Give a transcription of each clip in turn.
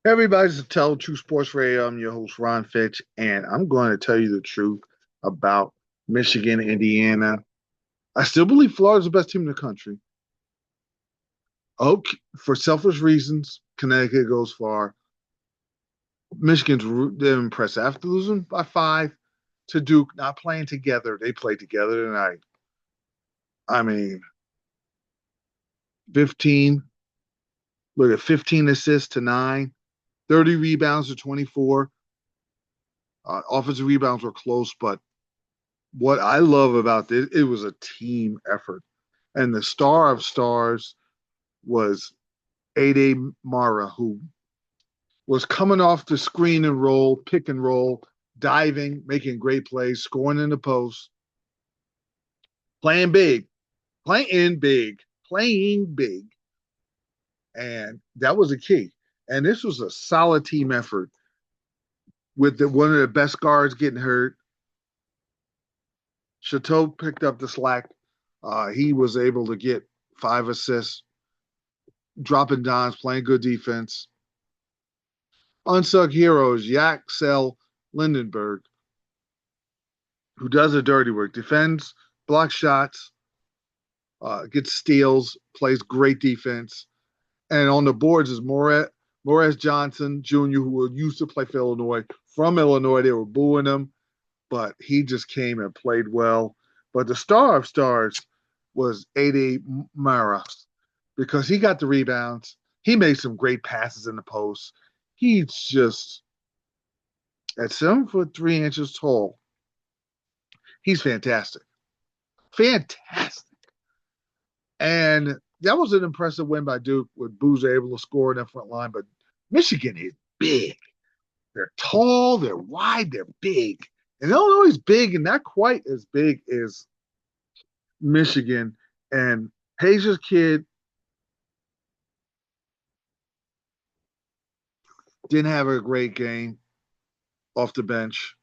Everybody's Tell the Truth Sports Radio. I'm your host, Ron Fitch, and I'm going to tell you the truth about Michigan, Indiana. I still believe Florida's the best team in the country. Okay, for selfish reasons, Connecticut goes far. They're impressive. After losing by 5 to Duke, not playing together, they played together tonight. I mean, 15, look at 15 assists to 9, 30 rebounds to 24. Offensive rebounds were close, but what I love about this, it was a team effort. And the star of stars was Aday Mare, who was coming off the screen and roll, pick and roll, diving, making great plays, scoring in the post, playing big, playing big, playing big. And that was the key. And this was a solid team effort with one of the best guards getting hurt. Chateau picked up the slack. He was able to get 5 assists, dropping dimes, playing good defense. Unsung heroes, Yaxel Lindenberg, who does the dirty work, defends, blocks shots, gets steals, plays great defense. And on the boards is Morris Johnson Jr., who used to play for Illinois. From Illinois, they were booing him, but he just came and played well. But the star of stars was Aday Mare because he got the rebounds. He made some great passes in the post. He's just at 7 foot 3 inches tall. He's fantastic. Fantastic. And that was an impressive win by Duke with Boozer able to score in that front line. But Michigan is big. They're tall, they're wide, they're big. And Illinois is big and not quite as big as Michigan. And Hazer's kid didn't have a great game off the bench.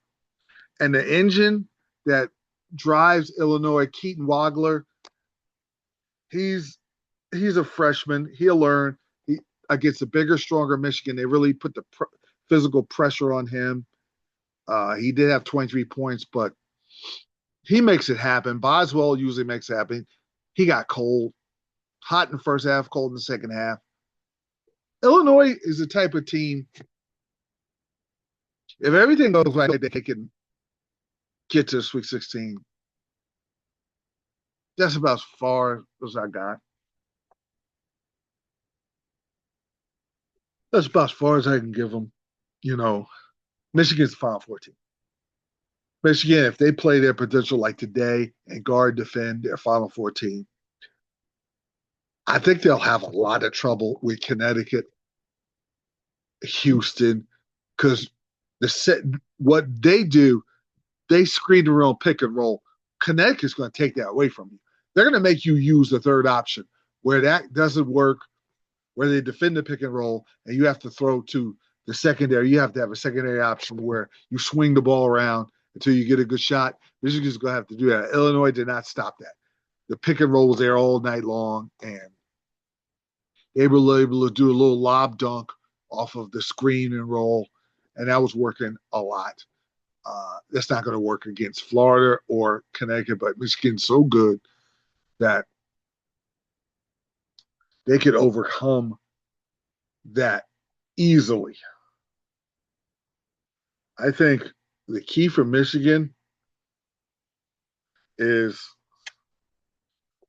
And the engine that drives Illinois, Keaton Wagler, he's he's a freshman. He'll learn. He against a bigger, stronger Michigan, they really put the physical pressure on him. He did have 23 points, but he makes it happen. Boswell usually makes it happen. He got cold, hot in the first half, cold in the second half. Illinois is the type of team. If everything goes right, they can get to the Sweet 16. That's about as far as I got. That's about as far as I can give them. You know, Michigan's Final 14. Michigan, if they play their potential like today and guard defend their Final 14, I think they'll have a lot of trouble with Connecticut, Houston, because the set what they do, they screen the real pick and roll. Connecticut's going to take that away from you. They're going to make you use the third option where that doesn't work, where they defend the pick and roll, and you have to throw to the secondary. You have to have a secondary option where you swing the ball around until you get a good shot. Michigan's going to have to do that. Illinois did not stop that. The pick and roll was there all night long, and they were able to do a little lob dunk off of the screen and roll, and that was working a lot. That's not going to work against Florida or Connecticut, but Michigan's so good that they could overcome that easily. I think the key for Michigan is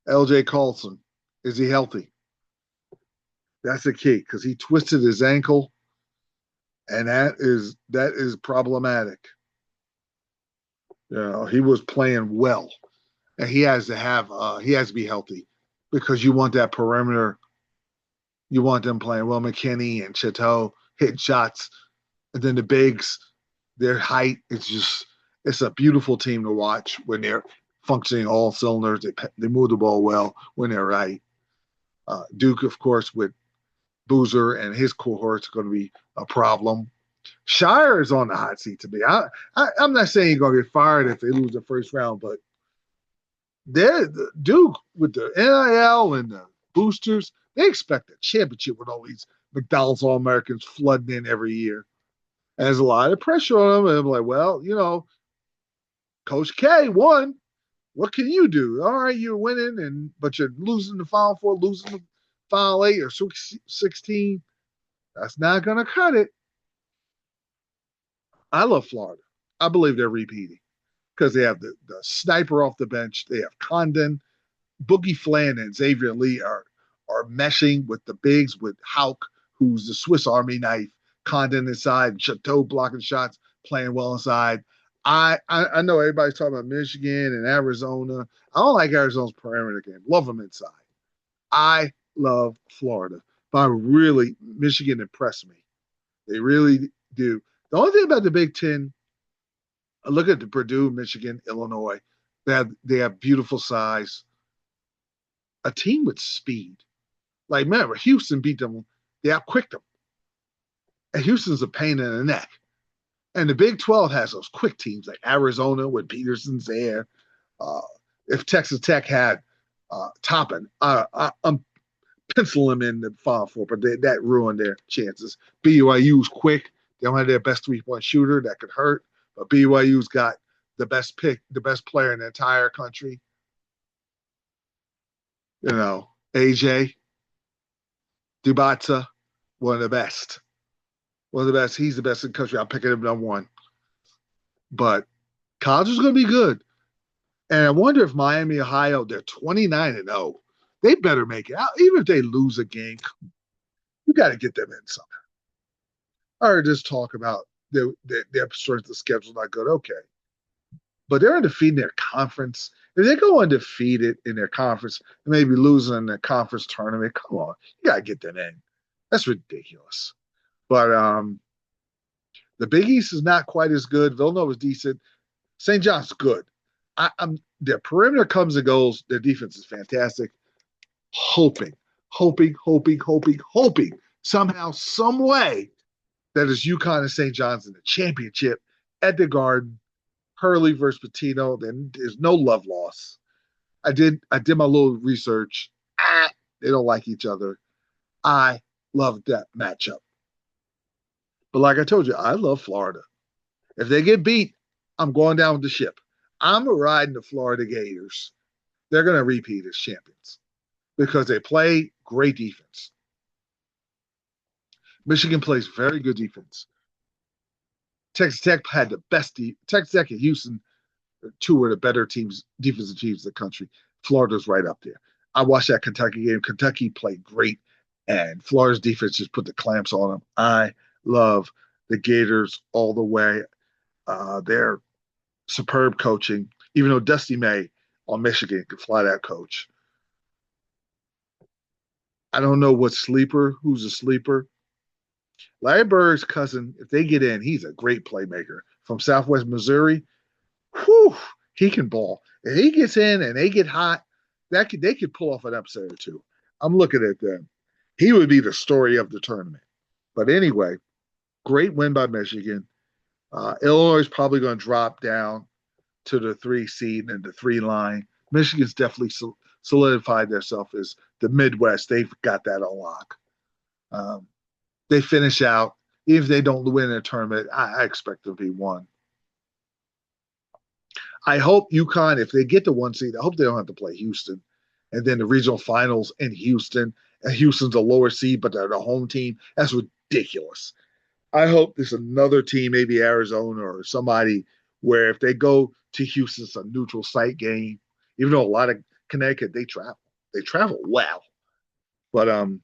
LJ Carlson. Is he healthy? That's the key because he twisted his ankle, and that is problematic. You know, he was playing well, and he has to be healthy because you want that perimeter. You want them playing well. McKinney and Chateau hitting shots, and then the bigs, their height. It's a beautiful team to watch when they're functioning all cylinders. They move the ball well when they're right. Duke, of course, with Boozer and his cohort's going to be a problem. Shire is on the hot seat to me. I'm not saying he's going to get fired if they lose the first round, but Duke with the NIL and the boosters, They expect a championship with all these McDonald's All Americans flooding in every year. And there's a lot of pressure on them. And I'm like, well, Coach K won. What can you do? All right, you're winning, but you're losing the Final Four, losing the Final Eight or 16. That's not going to cut it. I love Florida. I believe they're repeating because they have the sniper off the bench. They have Condon, Boogie Flan, and Xavier Lee are meshing with the bigs with Hauk, who's the Swiss Army knife. Condon inside, Chateau blocking shots, playing well inside. I know everybody's talking about Michigan and Arizona. I don't like Arizona's perimeter game. Love them inside. I love Florida, but Michigan impressed me. They really do. The only thing about the Big Ten, I look at the Purdue, Michigan, Illinois. They have beautiful size. A team with speed. Like remember, Houston beat them. They outquicked them. And Houston's a pain in the neck. And the Big 12 has those quick teams like Arizona with Peterson's there. Uh, if Texas Tech had Toppin, I'm penciling them in the Final Four, but that ruined their chances. BYU's quick. They don't have their best 3-point shooter. That could hurt. But BYU's got the best pick, the best player in the entire country. AJ Dubata, one of the best. One of the best. He's the best in the country. I'm picking him number one. But college is going to be good. And I wonder if Miami, Ohio, they're 29-0. They better make it out. Even if they lose a game, you got to get them in somehow. Or just talk about their strength of schedule not good. Okay. But they're undefeated in their conference. If they go undefeated in their conference and maybe losing in the conference tournament, come on. You got to get them in. That's ridiculous. But the Big East is not quite as good. Villanova is decent. St. John's good. Their perimeter comes and goes. Their defense is fantastic. Hoping somehow, some way that is UConn and St. John's in the championship at the Garden. Hurley versus Patino. Then there's no love loss. I did my little research. They don't like each other. I love that matchup. But like I told you, I love Florida. If they get beat, I'm going down with the ship. I'm riding the Florida Gators. They're going to repeat as champions because they play great defense. Michigan plays very good defense. Texas Tech had the best Texas Tech and Houston, two of the better teams, defensive teams in the country. Florida's right up there. I watched that Kentucky game. Kentucky played great, and Florida's defense just put the clamps on them. I love the Gators all the way. They're superb coaching, even though Dusty May on Michigan could fly that coach. I don't know who's a sleeper. Larry Bird's cousin, if they get in, he's a great playmaker from Southwest Missouri. Whew, he can ball. If he gets in and they get hot, they could pull off an upset or two. I'm looking at them. He would be the story of the tournament. But anyway, great win by Michigan. Illinois is probably going to drop down to the 3 seed and the 3 line. Michigan's definitely solidified themselves as the Midwest. They've got that on lock. They finish out. Even if they don't win a tournament, I expect them to be one. I hope UConn, if they get the 1 seed, I hope they don't have to play Houston. And then the regional finals in Houston. And Houston's a lower seed, but they're the home team. That's ridiculous. I hope there's another team, maybe Arizona or somebody, where if they go to Houston, it's a neutral site game. Even though a lot of Connecticut, they travel. They travel well. But I'm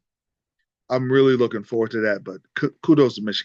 really looking forward to that. But kudos to Michigan.